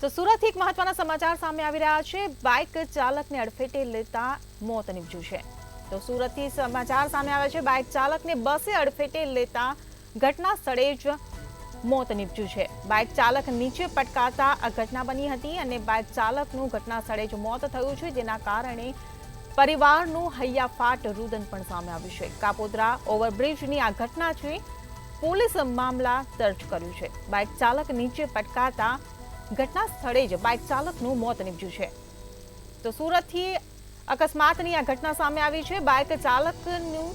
તો સુરતથી એક મહત્વના સમાચાર સામે આવી રહ્યા છે। બાઇક ચાલકને અડફેટે લેતા મોત નીપજ્યું છે। તો સુરતથી સમાચાર સામે આવ્યા છે। બાઇક ચાલકને બસે અડફેટે લેતા ઘટના સ્થળે જ મોત નીપજ્યું છે। બાઇક ચાલક નીચે પટકાતા આ ઘટના બની હતી અને બાઇક ચાલકનું ઘટના સ્થળે જ મોત થયું છે, જેના કારણે પરિવારનું હૈયાફાટ રુદન પણ સામે આવ્યું છે। કાપોદ્રા ઓવરબ્રિજની આ ઘટના છે। પોલીસ મામલા દર્જ કર્યું છે। બાઇક ચાલક નીચે પટકાતા ઘટના સ્થળે જ બાઇક ચાલકનું મોત નીપજ્યું છે। તો સુરતથી અકસ્માતની આ ઘટના સામે આવી છે। બાઇક ચાલકનું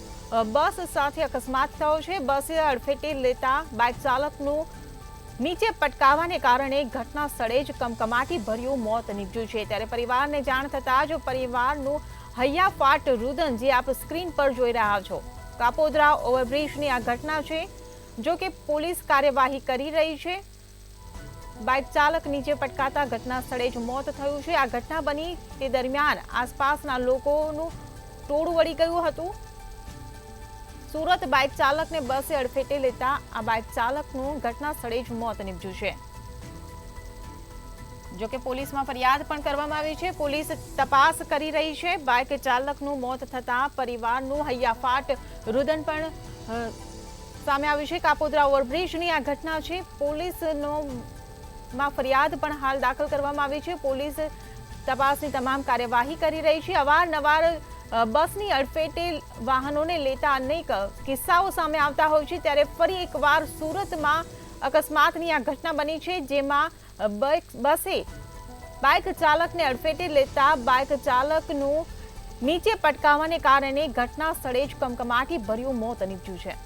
બસ સાથે અકસ્માત થયો છે। બસે અડફેટે લેતા બાઇક ચાલકનું નીચે પટકાવાને કારણે ઘટના સ્થળે જ કમકમાટી ભર્યું મોત નીપજ્યું છે। ત્યારે પરિવારને જાણ થતાં જ પરિવારનું હૈયાફાટ રુદન જે આપ સ્ક્રીન પર જોઈ રહ્યા છો, કાપોદ્રા ઓવરબ્રિજની આ ઘટના છે। જો કે પોલીસ કાર્યવાહી કરી રહી છે। બાઇક ચાલક નીચે પટકાતા ઘટના સ્થળે જ મોત થયું છે। આ ઘટના બની તે દરમિયાન આસપાસના લોકોનું ટોળું વળી ગયું હતું। સુરત બાઇક ચાલકને બસે અડફેટે લેતા આ બાઇક ચાલકનું ઘટના સ્થળે જ મોત નીપજ્યું છે। જો કે પોલીસમાં ફરિયાદ પણ કરવામાં આવી છે। પોલીસ તપાસ કરી રહી છે। બાઇક ચાલકનું મોત થતાં પરિવારનું હૈયાફાટ રુદન પણ સામે આવ્યું છે। કાપોદ્રા ઓવરબ્રિજની આ ઘટના છે। પોલીસનો માં ફરિયાદ પણ હાલ દાખલ કરવામાં આવી છે। પોલીસ તપાસની તમામ કાર્યવાહી કરી રહી છે। અવારનવાર બસની અડફેટે વાહનોને લેતા અનેક કિસ્સાઓ સામે આવતા હોય છે, ત્યારે ફરી એકવાર સુરતમાં અકસ્માતની આ ઘટના બની છે, જેમાં બસે બાઇક ચાલકને અડફેટે લેતા બાઇક ચાલકનું નીચે પટકાવાને કારણે ઘટના સ્થળે જ કમકમાટી ભર્યું મોત નીપજ્યું છે।